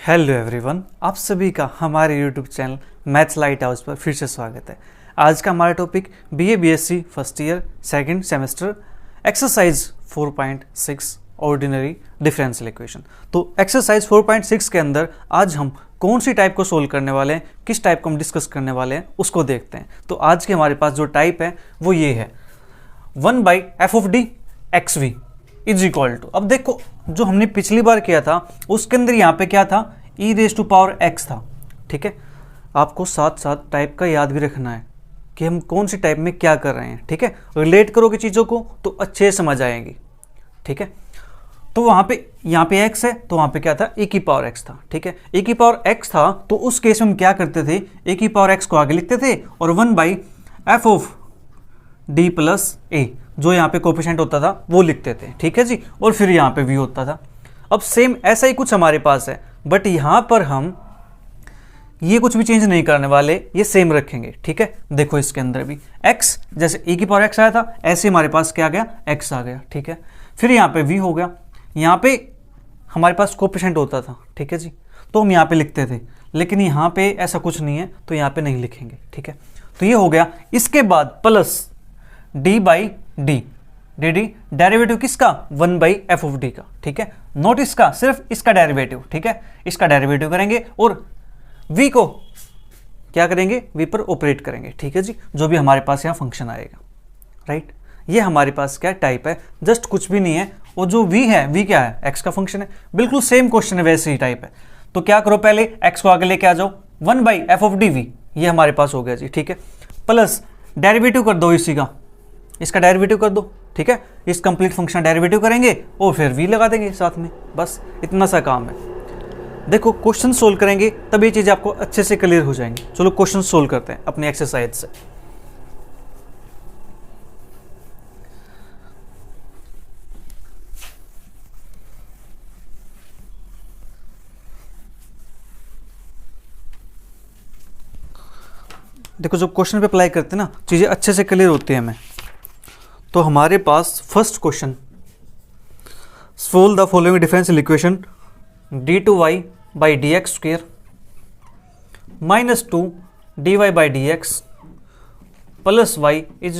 Hello everyone, आप सभी का हमारे YouTube channel maths light house पर फिर से स्वागत है। आज का हमारा topic BA BSc first year second semester exercise 4.6 ordinary differential equation. तो एक्सरसाइज 4.6 के अंदर आज हम कौन सी टाइप को सोल्व करने वाले हैं, किस टाइप को हम डिस्कस करने वाले हैं उसको देखते हैं। तो आज के हमारे पास जो टाइप है वो ये है 1/f(d) xv is equal to. अब देखो, जो हमने पिछली बार किया था उसके अंदर यहाँ पे क्या था, e⁻x था। ठीक है, आपको साथ साथ टाइप का याद भी रखना है कि हम कौन सी टाइप में क्या कर रहे हैं। ठीक है, रिलेट करोगे चीज़ों को तो अच्छे समझ आएंगी। ठीक है, तो वहाँ पे यहाँ पे x है तो वहाँ पे क्या था, e⁻x था। ठीक है, e⁻x था तो उस केस में हम क्या करते थे, e⁻x को आगे लिखते थे और 1/f(d + a) जो यहाँ पे कोफिशिएंट होता था वो लिखते थे। ठीक है जी, और फिर यहाँ पे v होता था। अब सेम ऐसा ही कुछ हमारे पास है, बट यहाँ पर हम ये कुछ भी चेंज नहीं करने वाले, ये सेम रखेंगे। ठीक है, देखो इसके अंदर भी x जैसे e⁻x आया था ऐसे हमारे पास क्या आ गया, x आ गया। ठीक है, फिर यहाँ पे v हो गया, यहाँ पे हमारे पास कोफिशिएंट होता था। ठीक है जी, तो हम यहाँ पे लिखते थे, लेकिन यहाँ पे ऐसा कुछ नहीं है तो यहाँ पे नहीं लिखेंगे। ठीक है, तो ये हो गया। इसके बाद प्लस d/d, dd डेरिवेटिव किसका, 1/f(d) का। ठीक है, नोट इसका, सिर्फ इसका डेरिवेटिव। ठीक है, इसका डेरिवेटिव करेंगे और v को क्या करेंगे, v पर ऑपरेट करेंगे। ठीक है जी, जो भी हमारे पास यहाँ फंक्शन आएगा। राइट, ये हमारे पास क्या टाइप है, जस्ट कुछ भी नहीं है। और जो v है, v क्या है, x का फंक्शन है। बिल्कुल सेम क्वेश्चन है, वैसे ही टाइप है। तो क्या करो, पहले x को आगे लेके आ जाओ, 1/f(d)v ये हमारे पास हो गया जी। ठीक है, प्लस डेरिवेटिव कर दो इसी का, इसका डेरिवेटिव कर दो। ठीक है, इस कंप्लीट फंक्शन डेरिवेटिव करेंगे और फिर v लगा देंगे साथ में, बस इतना सा काम है। देखो, क्वेश्चन सोल्व करेंगे तब ये चीज़ आपको अच्छे से क्लियर हो जाएंगी। चलो क्वेश्चन सोल्व करते हैं अपनी एक्सरसाइज से। देखो, जब क्वेश्चन पे अप्लाई करते हैं ना, चीज़ें अच्छे से क्लियर होती है हमें। तो हमारे पास first question, solve the following differential equation d2y/dx² -2 dy/dx + y =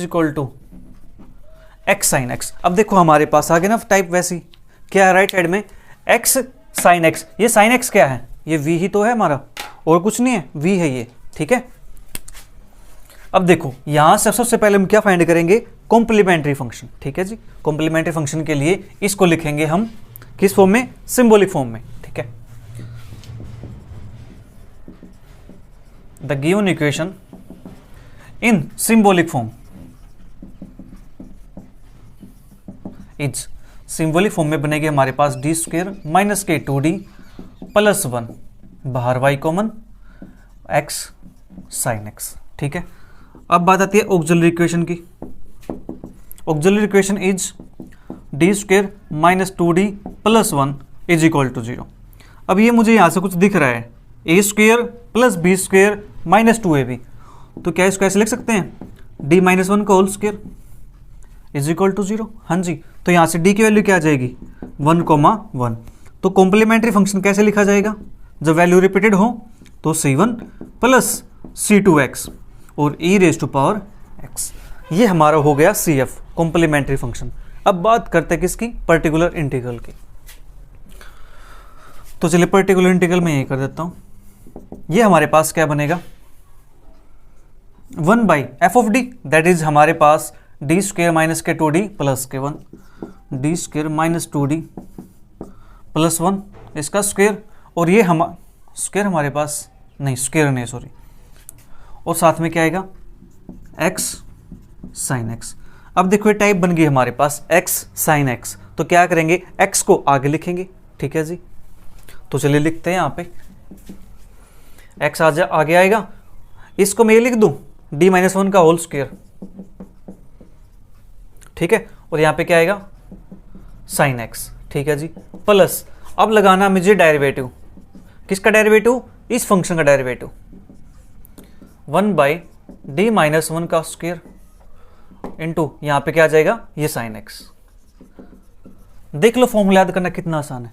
x sin x। अब देखो हमारे पास आ गया ना टाइप वैसी, क्या है राइट साइड में x sin x। ये sin x क्या है, ये v ही तो है हमारा, और कुछ नहीं है, v है ये। ठीक है, अब देखो यहां से सबसे पहले हम क्या फाइंड करेंगे, कॉम्प्लीमेंट्री फंक्शन। ठीक है जी, कॉम्प्लीमेंट्री फंक्शन के लिए इसको लिखेंगे हम किस फॉर्म में, सिंबॉलिक फॉर्म में। ठीक है, the given equation in symbolic form is, symbolic form में बनेगी हमारे पास d² - k 2d + 1 बाहर y common x sin x। ठीक है, अब बात आती है ऑक्सिलरी इक्वेशन की। Auxiliary equation is d² - 2d + 1 = 0। अब ये मुझे यहाँ से कुछ दिख रहा है, a² + b² - 2ab, तो क्या इसको ऐसे लिख सकते हैं, d - 1 का होल स्क्वायर = 0। हाँ जी, तो यहाँ से d की वैल्यू क्या आ जाएगी, 1,1। तो कॉम्प्लीमेंट्री फंक्शन कैसे लिखा जाएगा, जब वैल्यू रिपीटेड हो तो c1 + c2x और e⁻x। ये हमारा हो गया CF, कॉम्प्लीमेंट्री फंक्शन। अब बात करते हैं किसकी, पर्टिकुलर इंटीग्रल की। तो चलिए पर्टिकुलर इंटीग्रल में यही कर देता हूं। ये हमारे पास क्या बनेगा, 1/f(d) दैट इज हमारे पास d² - k 2d + k1, d² - 2d + 1 इसका स्क्वायर, और ये स्क्वायर हमारे पास नहीं, स्क्वायर नहीं सॉरी, और साथ में क्या आएगा, x sin x। अब देखो ये टाइप बन गई हमारे पास x sin x, तो क्या करेंगे, x को आगे लिखेंगे। ठीक है जी, तो चलिए लिखते हैं यहाँ पे x आगे आएगा, इसको मैं ये लिख दूं d - 1 का होल स्क्वायर। ठीक है, और यहाँ पे क्या आएगा, sin x। ठीक है जी, प्लस अब लगाना मुझे डेरिवेटिव, किसका डेरिवेटिव, इस फंक्शन का डेरिवेटिव, 1/d - 1 का स्क्वायर इंटू यहाँ पे क्या आ जाएगा, ये sin x। देख लो फॉर्मूला याद करना कितना आसान है।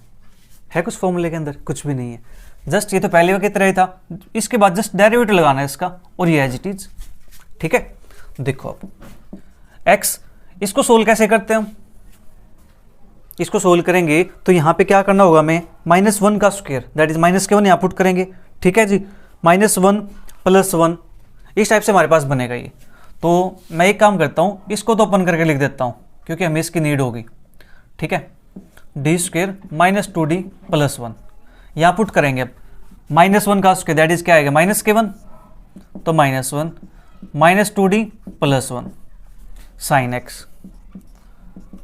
है कुछ फॉर्मूले के अंदर? कुछ भी नहीं है, जस्ट ये तो पहले की तरह ही था, इसके बाद जस्ट डेरिवेटिव लगाना है इसका और ये एज इट इज। ठीक है, देखो अब x, इसको सोल्व कैसे करते हैं हम? इसको सोल्व करेंगे तो यहाँ पे क्या करना होगा, हमें -1 का स्क्वायर दैट इज -k1 यहाँ पुट करेंगे। ठीक है जी, -1 + 1 इस टाइप से हमारे पास बनेगा ये। तो मैं एक काम करता हूँ, इसको तो ओपन करके लिख देता हूँ क्योंकि हमें इसकी नीड होगी। ठीक है, d² - 2d + 1 यहाँ पुट करेंगे। अब -1 का स्क्वायर दैट इज क्या आएगा, -k1, तो -1 - 2d + 1 sin x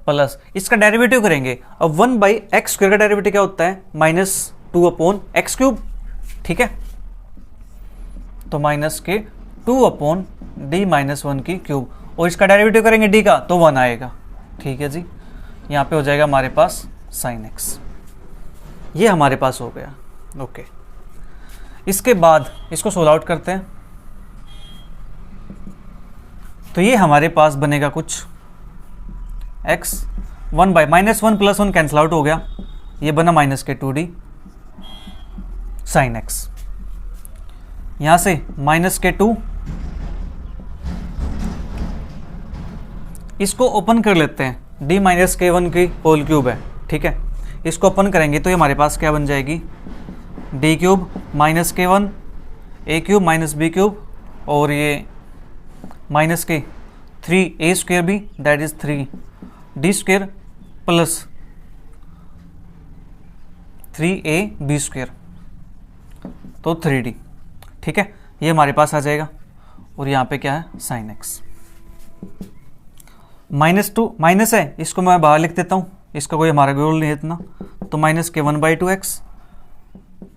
प्लस इसका डेरिवेटिव करेंगे। अब 1/x² का डेरिवेटिव क्या होता है, -2/x³। ठीक है, तो -2/d-1 और इसका डेरिवेटिव करेंगे d का तो 1 आएगा। ठीक है जी, यहाँ पे हो जाएगा हमारे पास sin x, ये हमारे पास हो गया। ओके, इसके बाद इसको सोल्व आउट करते हैं। तो ये हमारे पास बनेगा कुछ x 1 + 1 कैंसिल आउट हो गया, ये बना -k2d sin x। यहां से -k2, इसको ओपन कर लेते हैं, d - k1 की होल क्यूब है। ठीक है, इसको ओपन करेंगे तो ये हमारे पास क्या बन जाएगी, d³ - k1 a³ - b³ और ये -k 3a² that is 3d² + 3ab² तो 3d। ठीक है, ये हमारे पास आ जाएगा और यहाँ पे क्या है sin x। -2 माइनस है, इसको मैं बाहर लिख देता हूँ, इसका कोई हमारा गोल नहीं है इतना, तो -k1/2x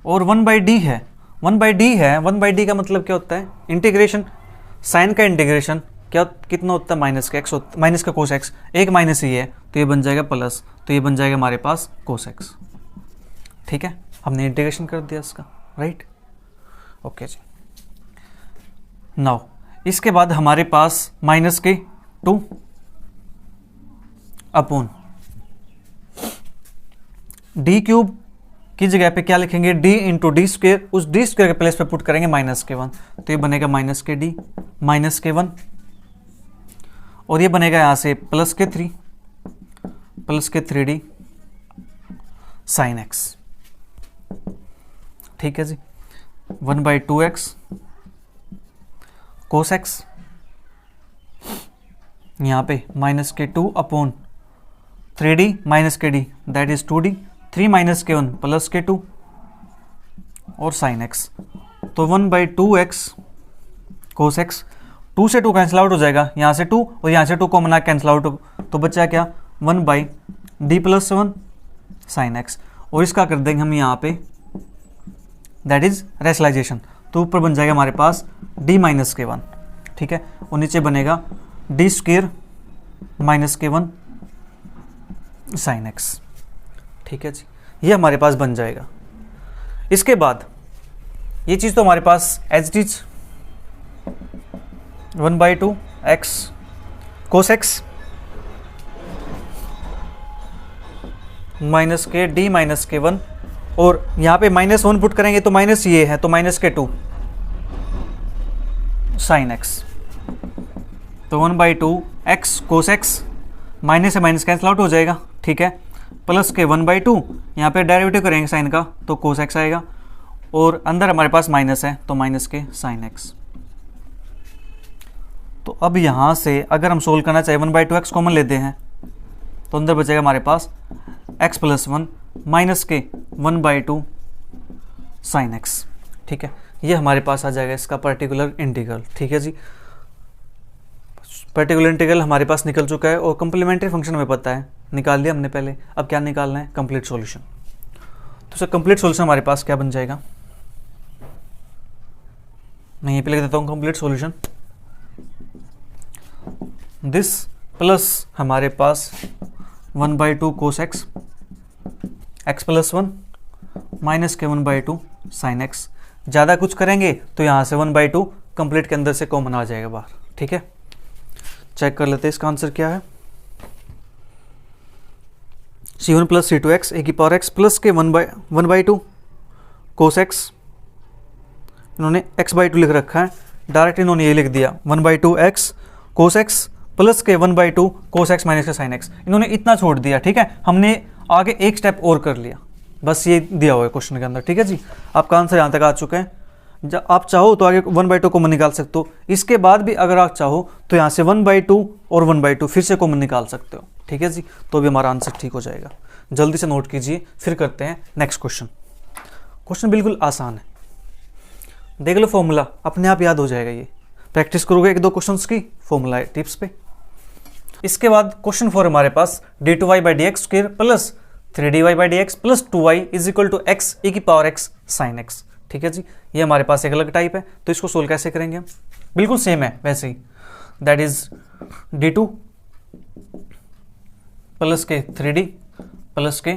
और 1/d है, 1/d है। 1/d का मतलब क्या होता है, इंटीग्रेशन, साइन का इंटीग्रेशन क्या कितना होता है, -x होता, माइनस का cos x, एक माइनस ही है तो ये बन जाएगा प्लस, तो ये बन जाएगा हमारे पास cos x। ठीक है, हमने इंटीग्रेशन कर दिया इसका, राइट। ओके जी, नाउ इसके बाद हमारे पास -k2 अपॉन d³ की जगह पे क्या लिखेंगे, d × d², उस d² के प्लेस पे पुट करेंगे -k1, तो ये बनेगा -kd -k1 और ये बनेगा यहां से +k3 +k3d sin x। ठीक है जी, 1/2x cos x, यहाँ पे -k2 upon 3d -kd that is 2d, 3 - k1 + k2 और sin x, तो 1/2x cos x, 2 से 2 कैंसिल आउट हो जाएगा, यहाँ से 2 और यहाँ से 2 कॉमन आ कैंसिल आउट, तो बचा क्या 1/d + 1 sin x और इसका कर देंगे हम यहाँ पे दैट इज रेशनलाइजेशन, तो ऊपर बन जाएगा हमारे पास d - k1। ठीक है, और नीचे बनेगा d² - k1 sin x। ठीक है जी, ये हमारे पास बन जाएगा। इसके बाद ये चीज़ तो हमारे पास as it is 1/2x cos x -kd -k1 और यहाँ पे -1 पुट करेंगे तो माइनस ये है तो -k2 sin x, तो 1/2x cos x, माइनस से माइनस कैंसिल आउट हो जाएगा। ठीक है, प्लस के 1/2, यहाँ पे डेरिवेटिव करेंगे साइन का तो cos x आएगा और अंदर हमारे पास माइनस है तो माइनस के sin x। तो अब यहाँ से अगर हम सोल्व करना चाहे 1/2x कॉमन लेते हैं तो अंदर बचेगा हमारे पास x + 1 माइनस के 1/2 sin x। ठीक है, ये हमारे पास आ जाएगा इसका पर्टिकुलर इंटीग्रल। ठीक है जी, पर्टिकुलर इंटीग्रल हमारे पास निकल चुका है और कंप्लीमेंट्री फंक्शन हमें पता है, निकाल लिया हमने पहले। अब क्या निकालना है, कंप्लीट सॉल्यूशन। तो सर कंप्लीट सॉल्यूशन हमारे पास क्या बन जाएगा, मैं यहीं पे लिख देता हूँ कंप्लीट सॉल्यूशन। दिस प्लस हमारे पास 1/2 cos x, x + 1 माइनस के 1/2 sin x। ज़्यादा कुछ करेंगे तो यहाँ से 1/2 कंप्लीट के अंदर से कॉमन आ जाएगा बाहर। ठीक है, चेक कर लेते हैं इसका आंसर क्या है। C1 प्लस C2x ए की पावर एक्स प्लस के 1/2 कोस एक्स, इन्होंने x/2 लिख रखा है, डायरेक्ट इन्होंने ये लिख दिया 1/2 एक्स कोस एक्स प्लस के 1/2 कोस एक्स माइनस के साइन एक्स, इन्होंने इतना छोड़ दिया। ठीक है, हमने आगे एक स्टेप और कर लिया, बस ये दिया हुआ है क्वेश्चन के अंदर। ठीक है जी, आपका आंसर यहाँ तक आ चुका है। जब आप चाहो तो आगे 1/2 कॉमन निकाल सकते हो, इसके बाद भी अगर आप चाहो तो यहाँ से 1/2 और 1/2 फिर से कॉमन निकाल सकते हो। ठीक है जी, तो भी हमारा आंसर ठीक हो जाएगा। जल्दी से नोट कीजिए, फिर करते हैं नेक्स्ट क्वेश्चन। क्वेश्चन बिल्कुल आसान है, देख लो फॉर्मूला, अपने आप याद हो जाएगा। ये प्रैक्टिस करोगे 1-2 क्वेश्चंस की फॉर्मूला टिप्स पे। इसके बाद क्वेश्चन 4 हमारे पास d2y/dx² plus 3dy/dx plus 2y is equal to x e की पावर एक्स साइन एक्स। ठीक है जी, ये हमारे पास एक अलग टाइप है, तो इसको सोल्व कैसे करेंगे हम? बिल्कुल सेम है वैसे ही, दैट इज d2 प्लस के 3d प्लस के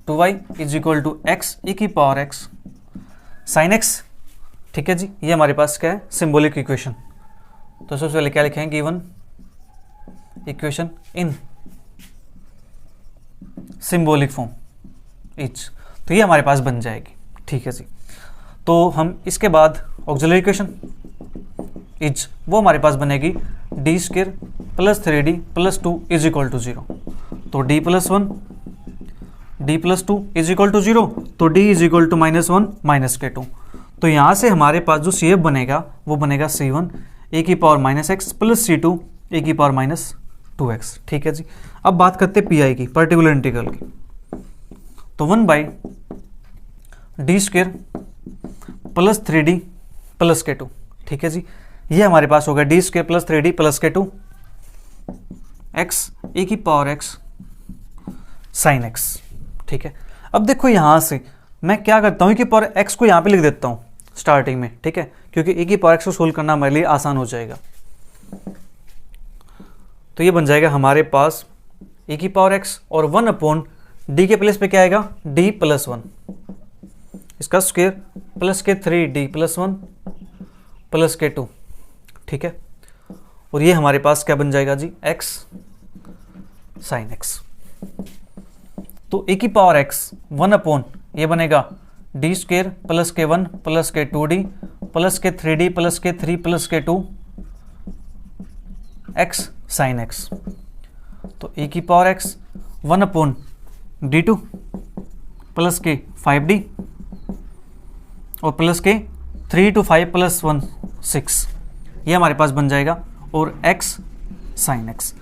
2y is equal to x e की पावर एक्स साइन एक्स। ठीक है जी, ये हमारे पास क्या है? Symbolic equation. तो सबसे पहले क्या लिखेंगे? Given equation in symbolic form etch, तो ये हमारे पास बन जाएगी। ठीक है जी, तो हम इसके बाद ऑक्सिलरी इक्वेशन इच, वो हमारे पास बनेगी d² plus 3d plus 2 is equal to 0। तो d plus 1 d plus 2 is equal to 0, तो d is equal to -1 minus के 2। तो यहाँ से हमारे पास जो CF बनेगा वो बनेगा C1 ए की पावर -x प्लस C2 ए की पावर -2x। ठीक है जी, अब बात करते हैं PI की, पर्टिकुलर इंटीग्रल की। तो 1/d² प्लस 3d प्लस के 2। ठीक है जी, ये हमारे पास होगा d² प्लस 3d प्लस के 2 x ए की पावर x साइन x। ठीक है, अब देखो यहाँ से मैं क्या करता हूँ, ए की पावर x को यहाँ पे लिख देता हूँ स्टार्टिंग में। ठीक है, क्योंकि ए की पावर x को सोल्व करना हमारे लिए आसान हो जाएगा। तो ये बन जाएगा हमारे पास ए की पावर x और 1/d के प्लेस पे क्या आएगा? d प्लस 1, इसका स्क्वायर प्लस के 3d प्लस 1 प्लस के 2। ठीक है, और ये हमारे पास क्या बन जाएगा जी? x sine x। तो ए की पावर x 1/ ये बनेगा d² प्लस के 1 प्लस के 2d प्लस के 3d प्लस के 3 प्लस के 2 x साइन x। तो ए की पावर x 1/d2 प्लस के 5d और प्लस के 3 to 5 प्लस 1 6, ये हमारे पास बन जाएगा, और x साइन x।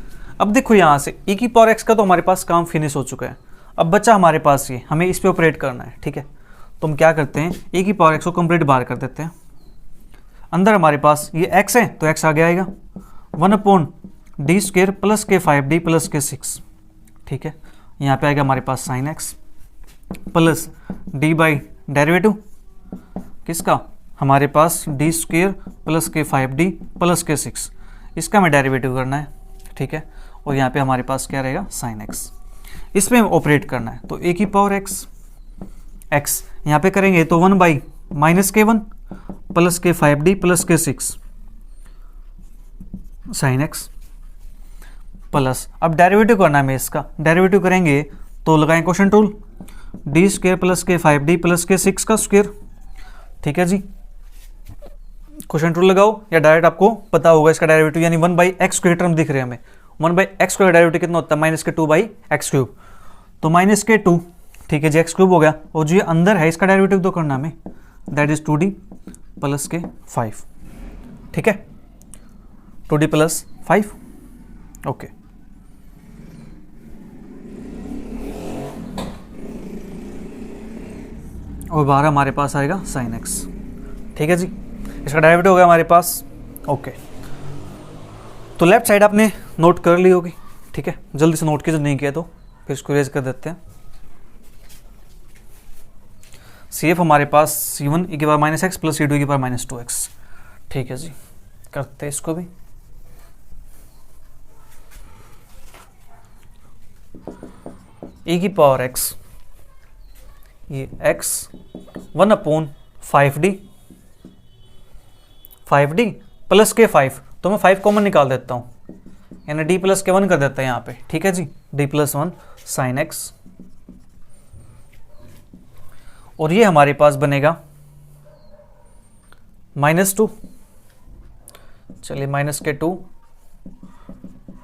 अब देखो यहाँ से e की पावर x का तो हमारे पास काम फिनिश हो चुका है, अब बचा हमारे पास ये, हमें इस पे ऑपरेट करना है। ठीक है, तो हम क्या करते हैं, e की पावर x को कंप्लीट बाहर कर देते हैं। अंदर हमारे पास ये x है, तो x आगे आएगा 1/d² प्लस के 5d प्लस के 6। ठीक है, यहाँ पे आएगा हमारे पास sine x plus d by derivative किसका? हमारे पास d² प्लस के 5d प्लस के 6, इसका हमें डेरिवेटिव करना है। ठीक है, और यहाँ पे हमारे पास क्या रहेगा? साइन x, इसमें ऑपरेट करना है। तो a की पावर x यहाँ पे करेंगे तो 1/-k1 प्लस के 5d प्लस के 6 साइन x प्लस, अब डेरिवेटिव करना है हमें इसका, डेरिवेटिव करेंगे तो लगाएं क्वेश्चन टूल, d² प्लस के 5d प्लस के 6 का स्क्वायर। ठीक है जी, क्वेश्चन टूल लगाओ या डायरेक्ट आपको पता होगा इसका डेरिवेटिव, यानी 1/x² टर्म दिख रहे हैं हमें। 1/x² डेरिवेटिव कितना होता है? -2/x³। तो -2, ठीक है जी, x³ हो गया, और जो ये अंदर है इसका डेरिवेटिव तो करना हमें, दैट इज 2d प्लस के 5। ठीक है, 2d प्लस 5। ओके, और 12 हमारे पास आएगा साइन x। ठीक है जी, इसका डेरिवेटिव हो गया हमारे पास। ओके, तो लेफ्ट साइड आपने नोट कर ली होगी। ठीक है, जल्दी से नोट कीजिए, नहीं किया तो फिर इसको रेज कर देते हैं। CF हमारे पास C1 e की power -x plus C2 e की पावर -2x। ठीक है जी, करते हैं इसको भी। e की पावर x, ये x 1/5d प्लस के 5, तो मैं 5 कॉमन निकाल देता हूँ, यानी डी प्लस के 1 कर देते हैं यहाँ पे, ठीक है जी, डी प्लस 1 साइन एक्स। और ये हमारे पास बनेगा -2, चलिए माइनस के 2,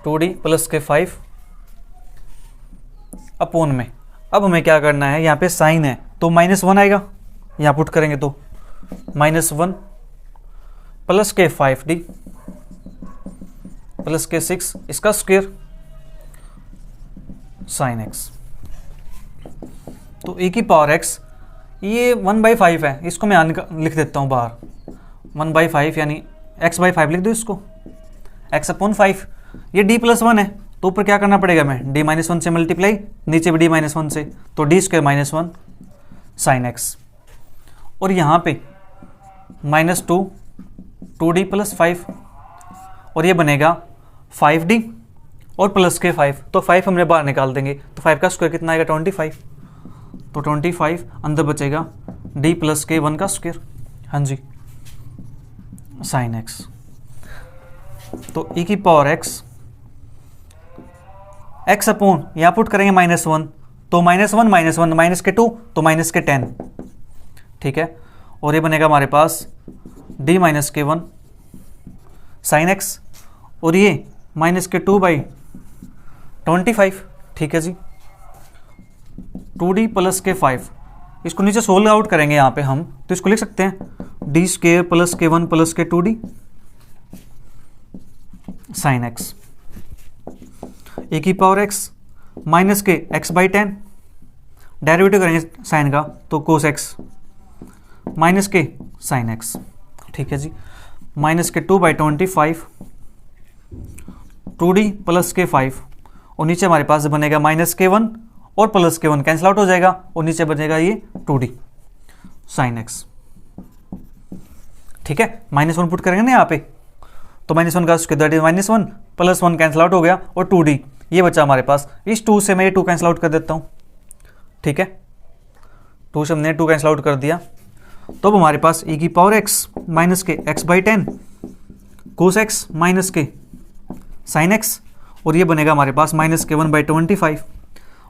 2d प्लस के 5 अपोन में। अब हमें क्या करना है, यहाँ पे साइन है तो -1 आएगा, यहाँ पुट करेंगे तो -1 प्लस के 5d प्लस के 6 इसका स्क्वायर साइन x। तो e की पावर x, ये 1/5 है, इसको मैं लिख देता हूँ बाहर, 1/5 यानी x/5 लिख दो इसको, x अपॉन 5। ये d प्लस 1 है तो ऊपर क्या करना पड़ेगा, मैं d -1 से मल्टीप्लाई, नीचे भी d -1 से, तो d स्क्वायर -1 साइन x। और यहाँ पे -2 2d प्लस 5, और ये बनेगा 5d और प्लस के 5, तो 5 हमने बाहर निकाल देंगे, तो 5 का स्क्वायर कितना आएगा 25, तो 25 अंदर बचेगा d प्लस के 1 का स्क्वायर, हाँ जी, साइन x। तो e की पावर x अपॉन यहाँ पुट करेंगे -1, तो -1 -1 माइनस के 2 तो माइनस के 10, ठीक है। और ये बनेगा हमारे पास d माइनस के 1 साइन x, और ये माइनस के 2/25, ठीक है जी, 2d प्लस के 5। इसको नीचे सोल्व आउट करेंगे यहाँ पे हम, तो इसको लिख सकते हैं d स्क्वायर प्लस के 1 प्लस के 2d साइन x। e की पावर x माइनस के x/10, डेरिवेटिव करेंगे साइन का तो कोस x माइनस के साइन x, ठीक है जी, माइनस के 2/25 2d प्लस के 5, और नीचे हमारे पास बनेगा माइनस के 1 और प्लस के 1 कैंसिल आउट हो जाएगा, और नीचे बनेगा ये 2d साइन x, ठीक है। -1 पुट करेंगे ना यहाँ पे, तो -1 का स्क्वायर -1 प्लस 1 कैंसिल आउट हो गया, और 2d ये बचा हमारे पास। इस 2 से मैं ये 2 कैंसिल आउट कर देता हूँ, ठीक है, 2 से हमने 2 कैंसिल आउट कर दिया। तो अब हमारे पास e की पावर x माइनस के x/10 कोस x माइनस के साइन x, और ये बनेगा हमारे पास माइनस के 1/25।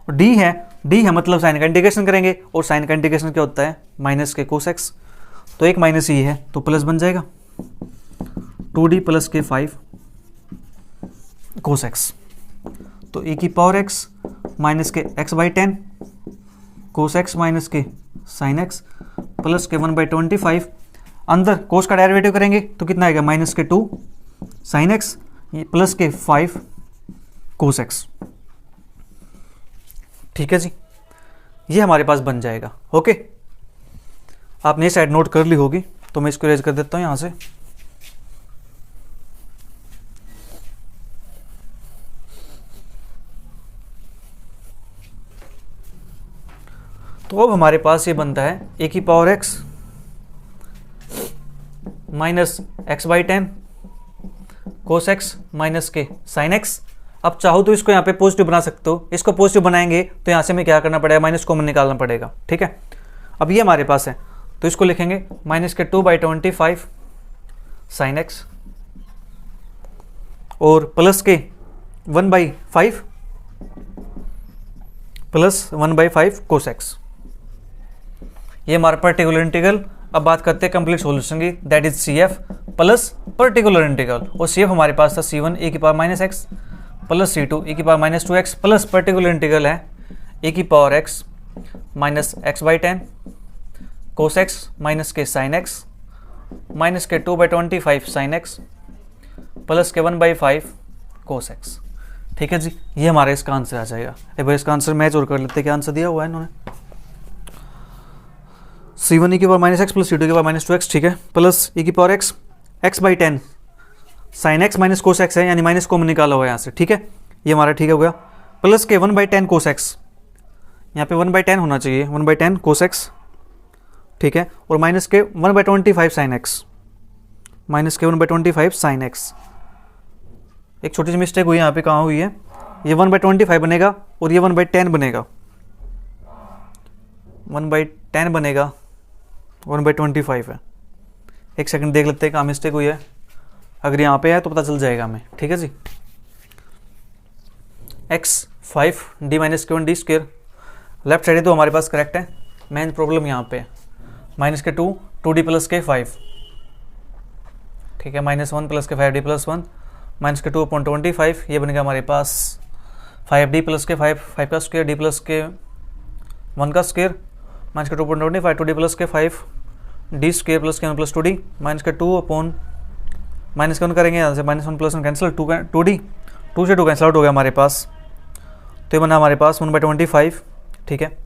और d है मतलब साइन का इंटीग्रेशन करेंगे, और साइन का इंटीग्रेशन क्या होता है, माइनस के कोस x, तो एक माइनस ये है तो प्लस बन जाएगा 2d प्लस के 5 कोस x। तो e की पावर x माइनस के x/10 कोस x माइनस के साइन x प्लस के 1/25, अंदर कोस का डेरिवेटिव करेंगे तो कितना आएगा, माइनस के 2 साइन x प्लस के 5 कोस x, ठीक है जी, ये हमारे पास बन जाएगा। ओके, आपने ये साइड नोट कर ली होगी, तो मैं इसको इरेज कर देता हूँ यहाँ से। तो अब हमारे पास ये बनता है ए की पावर x माइनस x/10 कोस x माइनस के साइन x। अब चाहो तो इसको यहाँ पे पॉजिटिव बना सकते हो, इसको पॉजिटिव बनाएंगे तो यहाँ से हमें क्या करना पड़ेगा, माइनस कॉमन निकालना पड़ेगा, ठीक है। अब ये हमारे पास है तो इसको लिखेंगे माइनस के 2/25 साइन x और प्लस के 1/5 प्लस 1/5 कोस x। ये हमारा पर्टिकुलर इंटीग्रल। अब बात करते हैं कंप्लीट सॉल्यूशन की, that is CF plus particular integral. और CF हमारे पास था C1 e की power minus x plus C2 e की power minus 2x plus particular integral है e की पावर x माइनस x/10 कोस x माइनस के साइन x माइनस के 2/25 sign x plus के 1/5 कोस x, ठीक है जी। ये हमारा इसका आंसर आ जाएगा। एक बार इसका आंसर मैच और कर लेते हैं, क्या आंसर दिया हुआ है इन्होंने, C1 e की power minus x plus C2 की पावर माइनस 2x, ठीक है, प्लस e की power x x/10 sine x minus cos x है, यानी माइनस कॉमन निकाला हुआ है यहाँ से, ठीक है, ये हमारा ठीक हो गया, प्लस के 1/10 कोस x, यहाँ पे 1/10 होना चाहिए, 1/10 कोस x, ठीक है, और माइनस के 1/25 साइन x, माइनस के 1/25 साइन x। एक छोटी सी मिस्टेक हुई यहाँ पे, कहाँ हुई है, ये 1/25 बनेगा और ये 1/10 बनेगा, 1/10 बनेगा 1/25 है। एक सेकंड देख लेते हैं कहाँ मिस्टेक हुई है, अगर यहाँ पे है तो पता चल जाएगा हमें, ठीक है जी। एक्स 5 डी माइनस के 1 डी स्क्र, लेफ्ट साइड तो हमारे पास करेक्ट है। मेन प्रॉब्लम यहाँ पे माइनस के 2 डी प्लस के 5, ठीक है, -1 प्लस के 5 डी प्लस 1 माइनस के 2/25, ये बनेगा हमारे पास 5 डी प्लस के 5 का स्क्वायर डी प्लस के 1 का स्क्वायर माइनस के 2/25 2 डी प्लस के 5 डी स्क्वायर प्लस के 1 प्लस 2 डी माइनस के 2 अपॉन माइनस के 1 करेंगे, यहाँ से -1 प्लस 1 कैंसिल 2 डी 2 से 2 कैंसिल आउट हो गया हमारे पास, तो ये बना हमारे पास 1/25, ठीक है,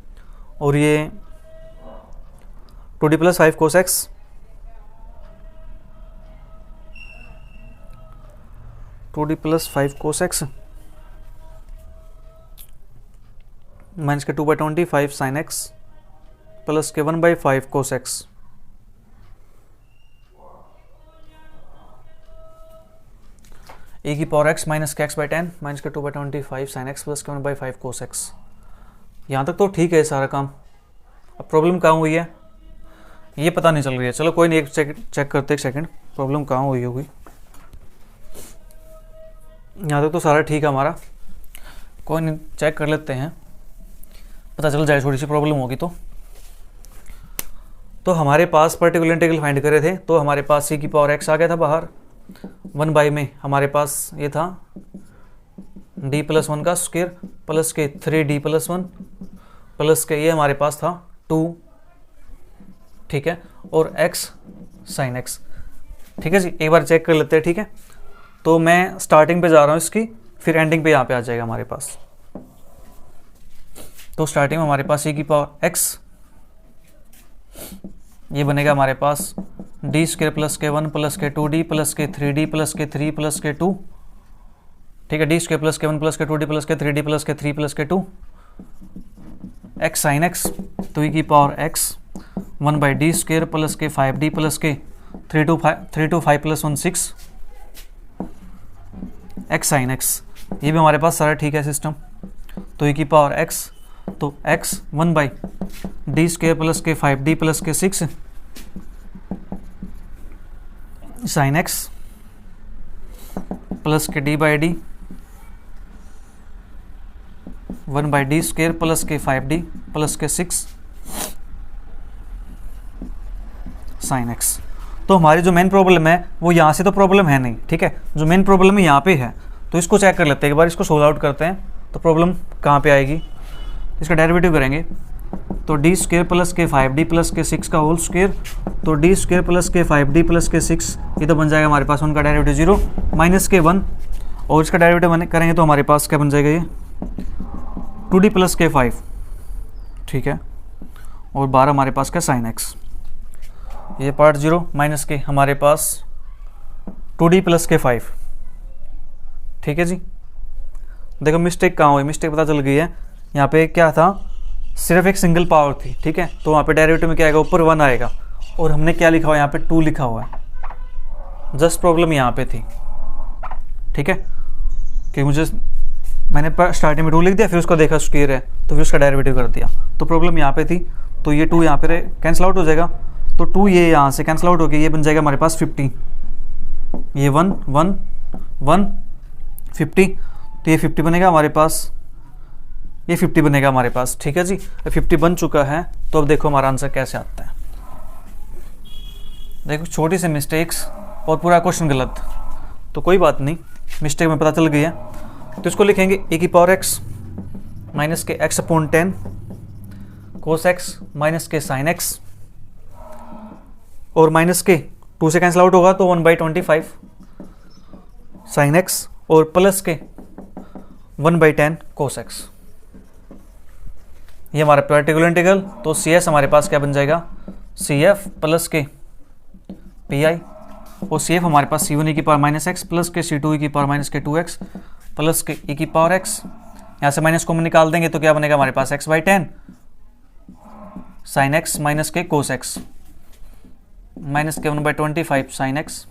और ये 2d plus 5 cos x minus के 2/25 साइन एक्स प्लस के 1/5 कोस एक्स, ए की पावर एक्स माइनस के x/10 माइनस के 2/25 साइन एक्स प्लस के 1/5 कोस एक्स। यहाँ तक तो ठीक है सारा काम। अब प्रॉब्लम कहाँ हुई है ये पता नहीं चल रही है। चलो कोई नहीं, एक चेक करते एक सेकंड प्रॉब्लम कहाँ हुई होगी। यहाँ तक तो सारा ठीक है हमारा, कोई नहीं चेक कर लेते हैं, पता चल जाए थोड़ी सी प्रॉब्लम होगी तो हमारे पास पर्टिकुलर इंटीग्रल फाइंड करे थे, तो हमारे पास c की पावर x आ गया था बाहर, 1 में हमारे पास ये था d प्लस 1 का स्क्वायर प्लस के 3d प्लस 1 प्लस के ये हमारे पास था 2, ठीक है, और x साइन x, ठीक है जी। एक बार चेक कर लेते हैं, ठीक है, तो मैं स्टार्टिंग पे जा रहा हूँ इसकी, फिर एंडिंग पे यहाँ पे आ जाएगा हमारे पास। तो स्टार्टिंग में हमारे पास e की पावर x, ये बनेगा हमारे पास डी स्क्वायर प्लस के 1 प्लस के 2d प्लस के 3d प्लस के 3 प्लस के 2, ठीक है, डी स्क्वायर प्लस के 1 प्लस के 2d प्लस के 3d प्लस के 3 प्लस के 2 x साइन x, तो e की power x 1/d square plus के 5d प्लस के 3 to 5 plus 1 6 x sine x, ये भी हमारे पास सारा ठीक है सिस्टम। तो e की पावर x, तो x 1/d स्क्वायर प्लस के 5d प्लस के 6 साइन x प्लस के d/d 1/d स्क्वायर प्लस के 5d प्लस के 6 साइन x। तो हमारी जो मेन प्रॉब्लम है वो यहाँ से तो प्रॉब्लम है नहीं, ठीक है, जो मेन प्रॉब्लम है यहाँ पे है, तो इसको चेक कर लेते हैं एक बार, इसको सोल्व आउट करते हैं। तो प्रॉब्लम कहाँ पे आएगी, इसका डेरिवेटिव करेंगे, तो डी स्क्वायर प्लस के 5d प्लस के 6 का होल स्क्वायर, तो डी स्क्वायर प्लस के 5d प्लस के 6, ये तो बन जाएगा हमारे पास उनका डेरिवेटिव 0 माइनस के 1, और इसका डेरिवेटिव करेंगे तो हमारे पास क्या बन जाएगा, ये 2d प्लस के 5, ठीक है, और 12 हमारे पास का साइन x, ये पार्ट 0 माइनस के हमारे पास 2d प्लस के 5, ठीक है जी। देखो मिस्टेक कहाँ हुई, मिस्टेक पता चल गई है। यहाँ पे क्या था, सिर्फ एक सिंगल पावर थी, ठीक है, तो वहाँ पे डेरिवेटिव में क्या आएगा, ऊपर 1 आएगा, और हमने क्या लिखा हुआ है यहाँ पे 2 लिखा हुआ है। जस्ट प्रॉब्लम यहाँ पे थी, ठीक है, कि मुझे मैंने स्टार्टिंग में 2 लिख दिया, फिर उसको देखा स्क्वायर है तो फिर उसका डेरिवेटिव कर दिया, तो प्रॉब्लम यहाँ पे थी। तो ये 2 यहाँ पे कैंसिल आउट हो जाएगा, तो 2 ये यहाँ से कैंसिल आउट होकर ये बन जाएगा हमारे पास 50, ये 1 1 1 50, तो ये 50 बनेगा हमारे पास, ये 50 बनेगा हमारे पास, ठीक है जी। 50 बन चुका है, तो अब देखो हमारा आंसर कैसे आता है। देखो छोटी सी मिस्टेक्स और पूरा क्वेश्चन गलत, तो कोई बात नहीं, मिस्टेक में पता चल गई है। तो इसको लिखेंगे e की पावर x माइनस के x/10 कोस x माइनस के साइन x, और माइनस के 2 से कैंसिल आउट होगा तो 1/25 साइन x, और प्लस के 1/10 कोस x, ये हमारा पर्टिकुलर इंटीग्रल। तो CS हमारे पास क्या बन जाएगा, CF प्लस के PI, और CF हमारे पास C1 e की पावर माइनस x प्लस के C2 e की पावर माइनस के 2x प्लस के e की पावर x, यहाँ से माइनस कॉमन निकाल देंगे तो क्या बनेगा हमारे पास x/10 साइन x माइनस के कोस x माइनस के 1/25 साइन x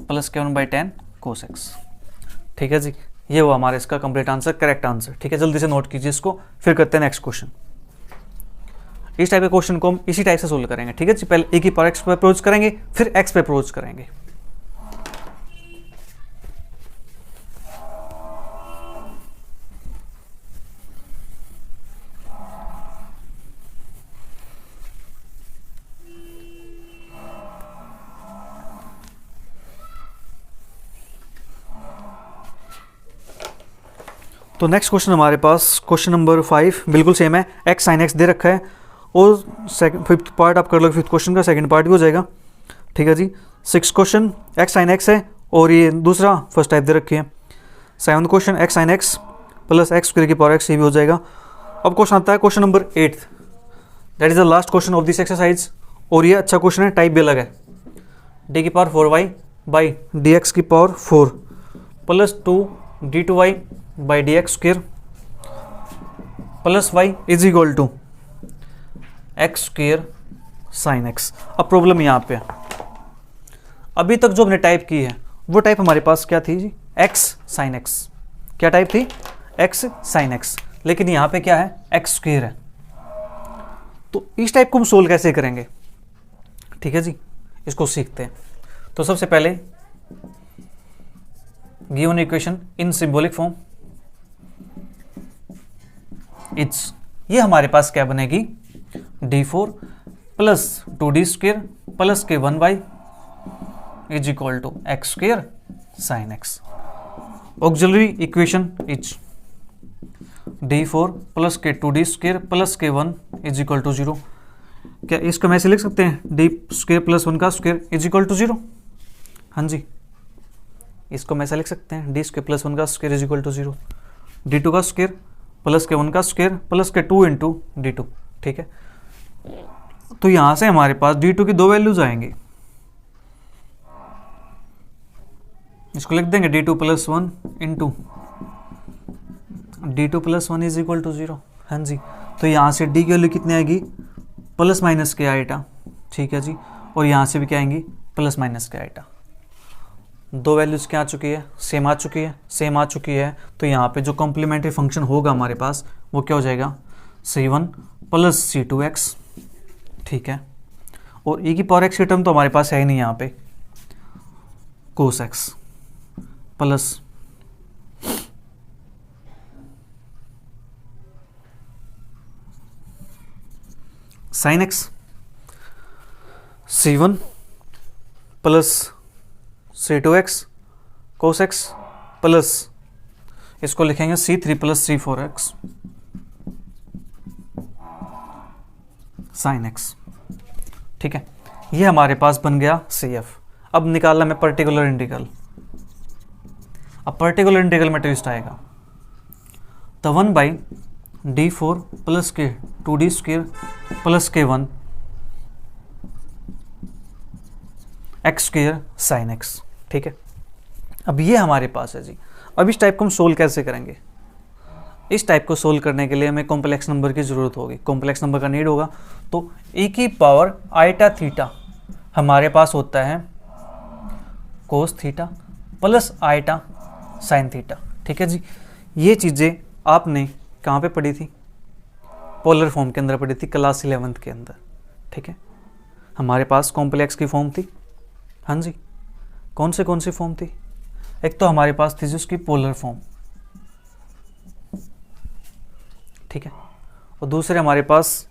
प्लस के 1/10 कोस x, ठीक है जी। ये हुआ हमारा इसका कंप्लीट आंसर, करेक्ट आंसर, ठीक है। जल्दी से नोट कीजिए इसको, फिर करते हैं नेक्स्ट क्वेश्चन। इस टाइप के क्वेश्चन को हम इसी टाइप से सोल्व करेंगे, ठीक है जी। पहले e की पावर x पे अप्रोच करेंगे, फिर x पे अप्रोच करेंगे। तो नेक्स्ट क्वेश्चन हमारे पास क्वेश्चन नंबर 5 बिल्कुल सेम है, एक्स साइन एक्स दे रखा है और फिफ्थ पार्ट आप कर लो, फिफ्थ क्वेश्चन का सेकंड पार्ट भी हो जाएगा, ठीक है जी। 6 क्वेश्चन एक्स साइन एक्स है और ये दूसरा फर्स्ट टाइप दे रखी है। 7th question x sine x plus x square की पावर एक्स, ये भी हो जाएगा। अब क्वेश्चन आता है question number 8, that is the last question of this exercise, और ये अच्छा क्वेश्चन है, टाइप भी अलग है। डी की power 4y by D x की power 4 plus 2 d2y by D x square plus y is equal to x square sine x. अब प्रॉब्लम यहाँ पे, अभी तक जो हमने टाइप की है वो टाइप हमारे पास क्या थी जी, एक्स साइन एक्स। क्या टाइप थी, एक्स साइन एक्स, लेकिन यहाँ पे क्या है, एक्स स्क्र है। तो इस टाइप को हम सोल्व कैसे करेंगे, ठीक है जी, इसको सीखते हैं। तो सबसे पहले given equation in symbolic form, it's, ये हमारे पास क्या बनेगी, d4 plus 2d square plus के 1y is equal to x square sine x. Auxiliary equation is d4 plus के 2d स्क्र प्लस के 1 इज इक्वल टू 0। क्या इसको मैं ऐसे लिख सकते हैं, डी स्क्र प्लस 1 का स्क्र इज इक्वल टू 0, हाँ जी, इसको मैं ऐसा लिख सकते हैं, डी स्क्र प्लस 1 का square is equal to 0, d2 का स्क्र प्लस के 1 का स्क्र प्लस के 2 इंटू d2, ठीक है। तो यहां से हमारे पास d2 की दो वैल्यूज आएंगी, इसको लिख देंगे d2 plus 1 into d2 plus 1 is equal to 0, हाँ जी। तो यहाँ से d की वैल्यू कितनी आएगी, प्लस माइनस के आएटा, ठीक है जी, और यहाँ से भी क्या आएंगी, प्लस माइनस के आएटा। दो वैल्यूज क्या आ चुकी है, सेम आ चुकी है, सेम आ चुकी है। तो यहाँ पे जो कॉम्प्लीमेंट्री फंक्शन होगा हमारे पास वो क्या हो जाएगा, c1 प्लस c2x, ठीक है। और e की पावर x की टर्म तो हमारे पास है ही नहीं यहाँ पे, cos x plus sine x, c1 plus c2x cos x plus इसको लिखेंगे c3 plus c4x sine x, ठीक है। ये हमारे पास बन गया CF। अब निकालना मैं पर्टिकुलर इंटीग्रल। अब पर्टिकुलर इंटीग्रल में ट्विस्ट आएगा, तो 1 बाई d4 प्लस के 2d स्क्र प्लस के 1 एक्स स्क्र साइन एक्स, ठीक है। अब ये हमारे पास है जी। अब इस टाइप को हम सोल्व कैसे करेंगे, इस टाइप को सोल्व करने के लिए हमें कॉम्प्लेक्स नंबर की ज़रूरत होगी, कॉम्प्लेक्स नंबर का नीड होगा। तो e की पावर आइटा थीटा हमारे पास होता है cos theta plus iota sine theta, ठीक है जी। ये चीज़ें आपने कहाँ पे पढ़ी थी, पोलर फॉर्म के अंदर पढ़ी थी, क्लास 11th के अंदर, ठीक है। हमारे पास कॉम्प्लेक्स की फॉर्म थी, हाँ जी। कौन सी फॉर्म थी, एक तो हमारे पास थी उसकी पोलर फॉर्म, ठीक है, और दूसरे हमारे पास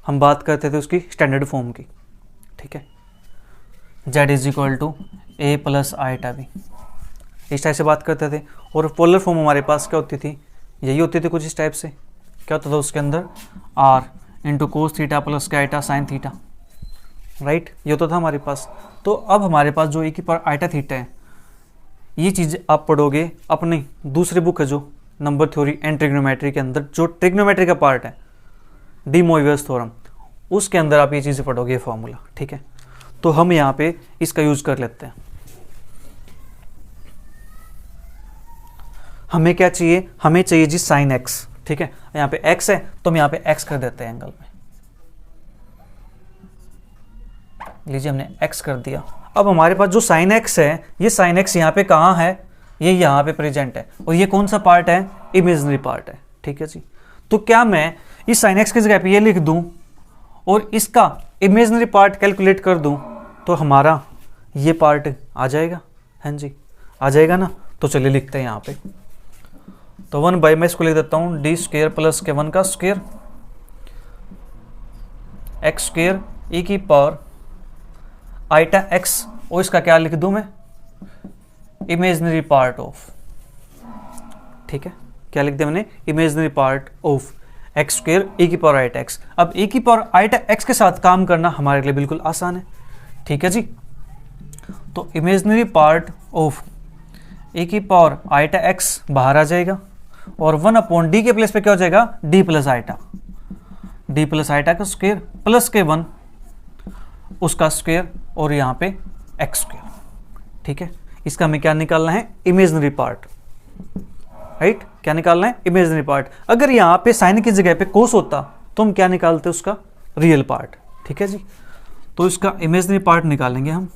हम बात करते थे उसकी स्टैंडर्ड फॉर्म की, ठीक है, z is equal to A plus iota B, इस टाइप से बात करते थे। और पोलर फॉर्म हमारे पास क्या होती थी, यही होती थी कुछ इस टाइप से। क्या होता था उसके अंदर, r into cos theta plus के आइटा साइन थीटा, राइट, ये होता था हमारे पास। तो अब हमारे पास जो ए की पावर आइटा थीटा है, ये चीज़ आप पढ़ोगे अपनी दूसरी बुक है जो नंबर थ्योरी एंड ट्रिग्नोमेट्री के अंदर, जो ट्रिग्नोमेट्री का पार्ट है डी मोइवियस थ्योरम, उसके अंदर आप ये चीज़ें पढ़ोगे, ये फॉर्मूला, ठीक है। तो हम यहाँ पे इसका यूज कर लेते हैं। हमें क्या चाहिए, हमें चाहिए जी साइन एक्स, ठीक है। यहाँ पे x है तो हम यहाँ पे x कर देते हैं एंगल में, लीजिए हमने x कर दिया। अब हमारे पास जो साइन x है, ये साइन x यहाँ पे कहाँ है, ये यहाँ पे प्रेजेंट है, और ये कौन सा पार्ट है, इमेजिनरी पार्ट है, ठीक है जी। तो क्या मैं इस साइन x की जगह पे ये लिख दूं और इसका इमेजिनरी पार्ट कैलकुलेट कर दूं, तो हमारा ये पार्ट आ जाएगा, हाँ जी, आ जाएगा ना। तो चलिए लिखते हैं यहाँ पे, तो 1 बाई, मैं इसको लिख देता हूँ डी स्क्र प्लस के 1 का स्क्र एक्स स्क्र ई की पावर आइटा एक्स, और इसका क्या लिख दूं मैं, इमेजिनरी पार्ट ऑफ, ठीक है, क्या लिख दिया मैंने, imaginary part of x square e की पावर आईटा एक्स। अब e की पावर आईटा एक्स के साथ काम करना हमारे लिए बिल्कुल आसान है, ठीक है जी। तो इमेजिनरी पार्ट ऑफ e की पावर आईटा एक्स बाहर आ जाएगा और 1/d के प्लेस पे क्या हो जाएगा, d प्लस आईटा का स्क्वायर प्लस के 1 उसका स्क्वायर और यहाँ पे एक्स स्क्वायर, ठीक है। इसका हमें क्या निकालना है, इमेजिनरी पार्ट, राइट। क्या निकालना है, इमेजिनरी पार्ट। अगर यहाँ पे साइन की जगह पे कोस होता तो हम क्या निकालते, उसका रियल पार्ट, ठीक है जी। तो इसका इमेजिनरी पार्ट निकालेंगे हम,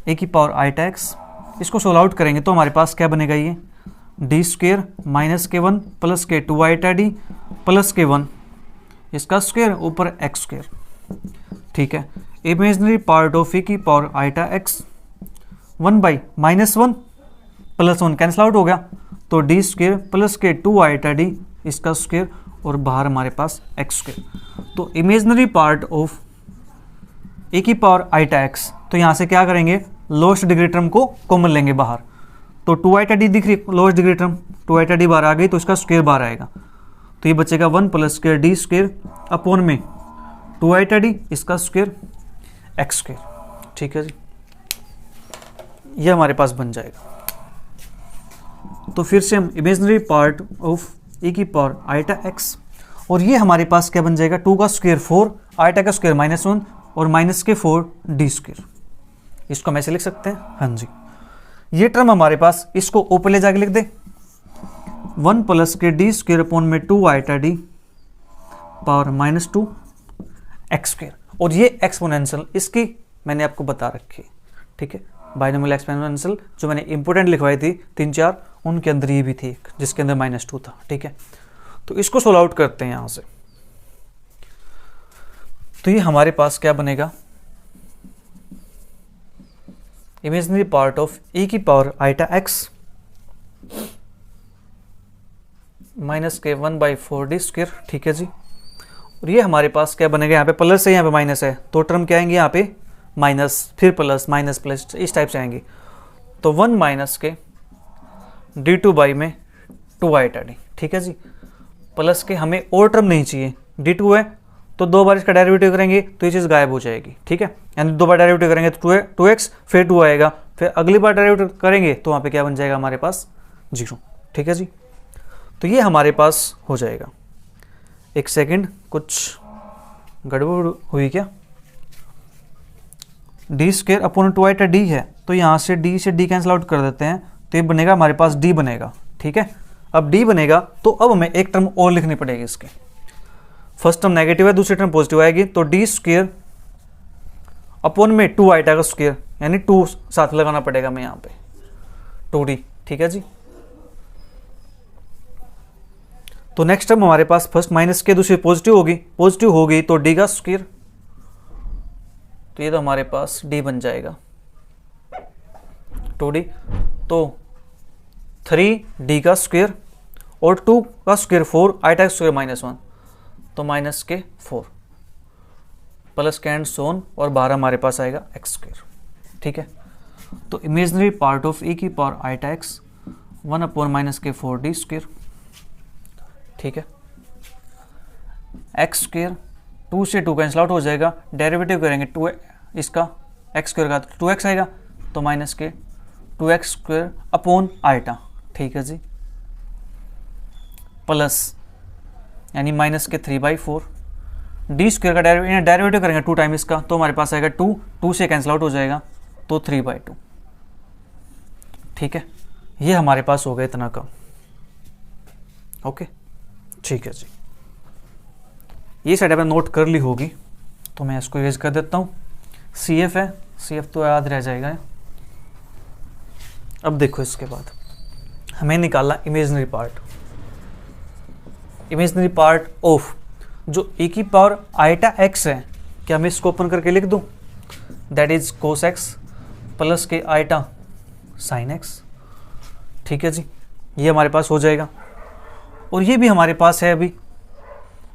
ए की पावर आईटा एक्स। इसको सोल्व आउट करेंगे तो हमारे पास क्या बनेगा, ये डी स्क्वेयर माइनस के 1 प्लस के 2 आईटा डी प्लस के 1 इसका स्क्वेयर ऊपर एक्स स्क्वेयर, ठीक है। इमेजिनरी पार्ट ऑफ ए की power आईटा x 1/-1 plus 1 cancel out हो गया, तो डी स्क्वेयर प्लस के 2 आईटा डी इसका स्क्वेयर और बाहर हमारे पास एक्स स्क्वेयर। तो इमेजिनरी पार्ट ऑफ ए की पावर आईटा एक्स, तो यहाँ से क्या करेंगे, लोएस्ट डिग्री टर्म को कॉमन लेंगे बाहर, तो 2 आईटा डी दिख रही लोएस्ट डिग्री टर्म, 2 आईटा डी बाहर आ गई तो इसका स्क्वेयर बाहर आएगा, तो ये बचेगा 1 plus square D square upon में 2 आईटा डी इसका स्क्वेयर एक्स स्क्वेयर, ठीक है जी। ये हमारे पास बन जाएगा। तो फिर से हम इमेजिनरी पार्ट ऑफ ए की पावर आईटा एक्स, और ये हमारे पास क्या बन जाएगा, 2 का स्क्वायर 4 आईटा का स्क्वायर -1 और माइनस के 4 डी स्क्वायर। इसको हम ऐसे लिख सकते हैं, हाँ जी। ये टर्म हमारे पास, इसको ऊपर ले जाके लिख दे, 1 प्लस के डी स्क्वायर अपॉन में 2 आईटा डी पावर -2 एक्स स्क्वायर। और ये एक्सपोनेंशियल इसकी मैंने आपको बता रखी है, ठीक है। बाइनोमियल एक्सपोनेंशियल जो मैंने इंपोर्टेंट लिखवाई थी 3-4, उनके अंदर ये भी थी एक, जिसके अंदर -2 था, ठीक है। तो इसको सोल्व आउट करते हैं यहां से। तो ये हमारे पास क्या बनेगा, इमेजिनरी पार्ट ऑफ e की पावर आईटा एक्स माइनस के 1/4 डी स्क्वायर, ठीक है जी। और ये हमारे पास क्या बनेगा, यहाँ पे प्लस है यहाँ पे माइनस है, तो टर्म क्या आएंगे यहाँ पे माइनस फिर प्लस माइनस प्लस इस टाइप से आएंगे। तो 1 माइनस के d2 में 2 आईटा डी, ठीक है जी, प्लस के हमें और टर्म नहीं चाहिए, d2 है तो 2 बार इसका डेरिवेटिव करेंगे तो ये चीज़ गायब हो जाएगी, ठीक है। यानी 2 बार डेरिवेटिव करेंगे तो 2x फिर 2 आएगा, फिर अगली बार डेरिवेटिव करेंगे तो वहाँ पे क्या बन जाएगा हमारे पास 0, ठीक है जी। तो ये हमारे पास हो जाएगा। एक सेकेंड, कुछ गड़बड़ हुई क्या, डी स्क्वायर अपॉन 2 आईटा डी है, तो यहाँ से डी कैंसिल आउट कर देते हैं, तो ये बनेगा हमारे पास डी बनेगा, ठीक है। अब डी बनेगा तो अब हमें एक टर्म और लिखनी पड़ेगी इसके, फर्स्ट टर्म नेगेटिव है, दूसरी टर्म पॉजिटिव आएगी, तो डी स्क्वायर अपॉन में 2 आईटा का स्क्वायर, यानी 2 साथ लगाना पड़ेगा हमें यहाँ पे 2d, ठीक है जी। तो नेक्स्ट टर्म हमारे पास फर्स्ट माइनस के दूसरी पॉजिटिव होगी तो डी का स्क्वायर, तो ये तो हमारे पास d बन जाएगा 2d, तो 3d का स्क्वायर और 2 का स्क्वायर 4 आईटा का स्क्वायर -1, तो माइनस के 4 प्लस के एंड सोन और 12 हमारे पास आएगा एक्स स्क्वायर, ठीक है। तो इमेजिनरी पार्ट ऑफ e की पावर आईटा एक्स 1/- के 4d स्क्वायर, ठीक है। एक्स स्क्वायर 2 से 2 कैंसिल आउट हो जाएगा, डेरिवेटिव करेंगे 2 इसका एक्स स्क्वायर का तो 2x आएगा, तो माइनस के 2x स्क्वायर अपॉन आईटा, ठीक है जी, प्लस यानी माइनस के 3/4 डी स्क्वायर का डेरिवेटिव करेंगे 2 टाइम इसका, तो हमारे पास आएगा 2 से कैंसिल आउट हो जाएगा, तो 3/2, ठीक है। ये हमारे पास हो गया इतना का, ओके, ठीक है जी। ये साइड आपने नोट कर ली होगी, तो मैं इसको यूज कर देता हूँ। CF है, CF तो याद रह जाएगा। अब देखो इसके बाद हमें निकालना इमेजिनरी पार्ट ऑफ जो e की पावर आईटा एक्स है, क्या मैं इसको ओपन करके लिख दूं, that is cos x plus के आईटा साइन एक्स, ठीक है जी। ये हमारे पास हो जाएगा, और ये भी हमारे पास है अभी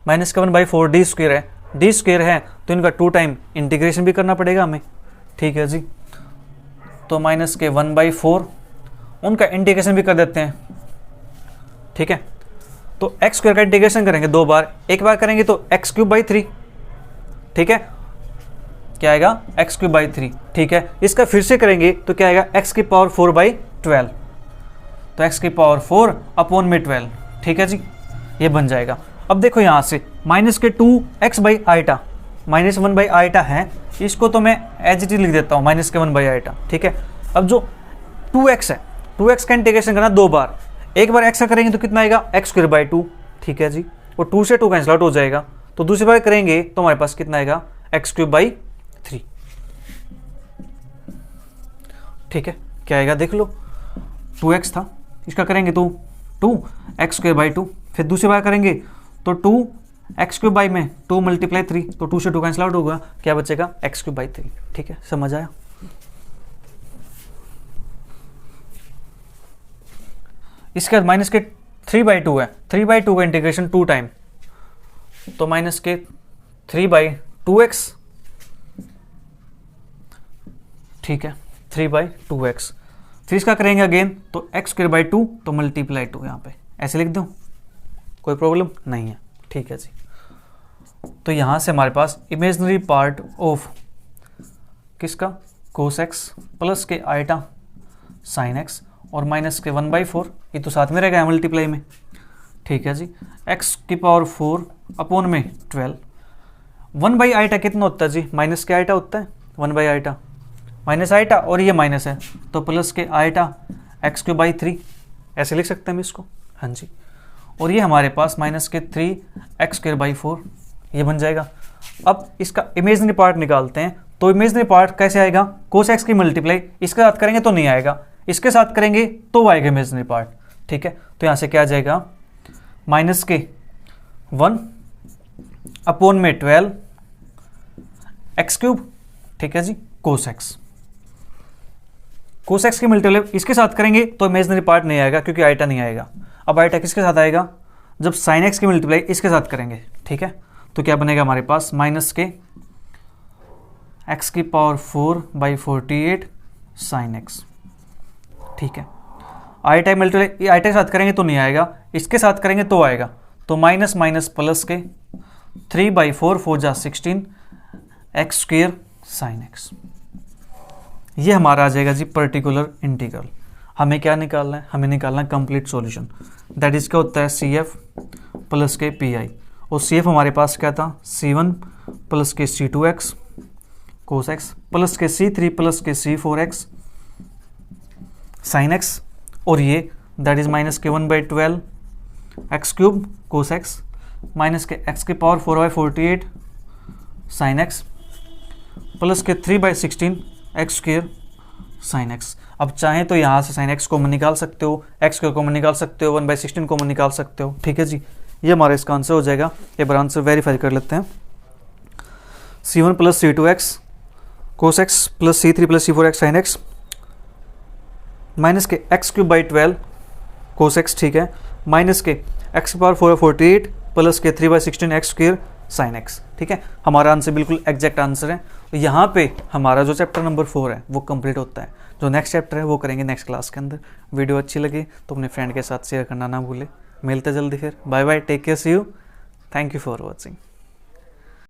माइनस का 1/4 डी स्क्वायर है, डी स्क्वायर है तो इनका 2 टाइम इंटीग्रेशन भी करना पड़ेगा हमें, ठीक है जी। तो माइनस के 1/4 उनका इंटीग्रेशन भी कर देते हैं, ठीक है। तो एक्स स्क्वायर का इंटीग्रेशन करेंगे 2 बार, एक बार करेंगे तो एक्स क्यूब बाई 3, ठीक है, क्या आएगा एक्स क्यूब बाई 3, ठीक है। इसका फिर से करेंगे तो क्या आएगा एक्स की पावर 4 बाई 12, तो एक्स की पावर 4 अपॉन में 12, ठीक है जी, ये बन जाएगा। अब देखो यहाँ से माइनस के 2x by iota, minus 1 by iota है, इसको तो मैं एज इट इज लिख देता हूँ माइनस के 1 बाई आइटा, ठीक है। अब जो 2x है, 2x का इंटीग्रेशन करना 2 बार, एक बार x का करेंगे तो कितना आएगा एक्स स्क्वायर बाई 2, ठीक है जी, और 2 से 2 कैंसिल आउट हो जाएगा, तो दूसरी बार करेंगे तो हमारे पास कितना आएगा एक्स क्यूब बाई 3, ठीक है, क्या आएगा देख लो, 2x था, इसका करेंगे तो 2 एक्स स्क्वायर बाई 2, फिर दूसरी बार करेंगे तो 2 एक्स क्यूब बाई में 2 मल्टीप्लाई 3, तो 2 से 2 कैंसिल आउट होगा, क्या बचेगा एक्स क्यूब बाई 3, ठीक है, समझ आया। इसके बाद माइनस के 3 बाई 2 है, 3 बाई 2 का इंटीग्रेशन 2 टाइम, तो माइनस के 3 बाई 2x, ठीक है, 3 बाई 2x, फिर इसका करेंगे अगेन तो एक्स स्क्वायर बाई 2, तो मल्टीप्लाई 2, यहाँ पे ऐसे लिख दूँ, कोई प्रॉब्लम नहीं है, ठीक है जी। तो यहाँ से हमारे पास इमेजिनरी पार्ट ऑफ किसका कोस एक्स प्लस के आइटा साइन एक्स और माइनस के 1/4, ये तो साथ में रहेगा मल्टीप्लाई में, ठीक है जी, एक्स की पावर 4 अपॉन में 12, 1 बाई आइटा कितना होता है जी, माइनस के आइटा होता है, 1 बाई आइटा माइनस आइटा, और ये माइनस है तो प्लस के आइटा एक्स क्यूब बाई 3, ऐसे लिख सकते हैं हम इसको, हाँ जी, और ये हमारे पास माइनस के 3 एक्स स्क्वायर बाई 4, ये बन जाएगा। अब इसका इमेजिनरी पार्ट निकालते हैं, तो इमेजिनरी पार्ट कैसे आएगा, कोस एक्स की मल्टीप्लाई इसके साथ करेंगे तो नहीं आएगा, इसके साथ करेंगे तो आएगा इमेजिनरी पार्ट, ठीक है। तो यहाँ से क्या आ जाएगा माइनस के 1 अपॉन में 12 एक्स क्यूब, ठीक है जी, कोस एक्स, कोस एक्स की मल्टीप्लाई इसके साथ करेंगे तो इमेजिनरी पार्ट नहीं आएगा क्योंकि आइटा नहीं आएगा। अब आइटा किसके साथ आएगा, जब साइन एक्स की मल्टीप्लाई इसके साथ करेंगे, ठीक है, तो क्या बनेगा हमारे पास माइनस के एक्स की पावर 4 बाई 48 साइन एक्स, ठीक है। आइटा मल्टीप्लाई आइटा के साथ करेंगे तो नहीं आएगा, इसके साथ करेंगे तो आएगा, तो माइनस माइनस प्लस के 3/4 4 जा 16 एक्स स्क्वायर साइन एक्स, ये हमारा आ जाएगा जी पर्टिकुलर इंटीग्रल। हमें क्या निकालना है, हमें निकालना है कंप्लीट सॉल्यूशन, दैट इज क्या होता है CF प्लस के PI, और CF हमारे पास क्या था C1 प्लस के C2x कोस एक्स प्लस के C3 प्लस के C4x साइन एक्स, और ये दैट इज माइनस के 1/12 x cube cos x minus के x की पावर 4/48 साइन एक्स प्लस के 3/16 एक्स स्क्वायर साइन एक्स। अब चाहें तो यहाँ से साइन एक्स कॉमन निकाल सकते हो, एक्स स्क्वायर कॉमन निकाल सकते हो, 1/16 कॉमन निकाल सकते हो, ठीक है जी, ये हमारा इसका आंसर हो जाएगा। एक बार आंसर वेरीफाई कर लेते हैं, C1 plus C2x cos x plus C3 plus C4x sine x minus के x cube by 12 cos x, ठीक है, माइनस के एक्स की पावर 4/48 प्लस के 3/16 एक्स स्क्वायर साइन एक्स, ठीक है, हमारा आंसर बिल्कुल एग्जैक्ट आंसर है। तो यहाँ पे हमारा जो चैप्टर नंबर 4 है वो कंप्लीट होता है, जो नेक्स्ट चैप्टर है वो करेंगे नेक्स्ट क्लास के अंदर। वीडियो अच्छी लगी तो अपने फ्रेंड के साथ शेयर करना ना भूले। मिलते जल्दी फिर, bye bye, take care, see you, thank you for watching.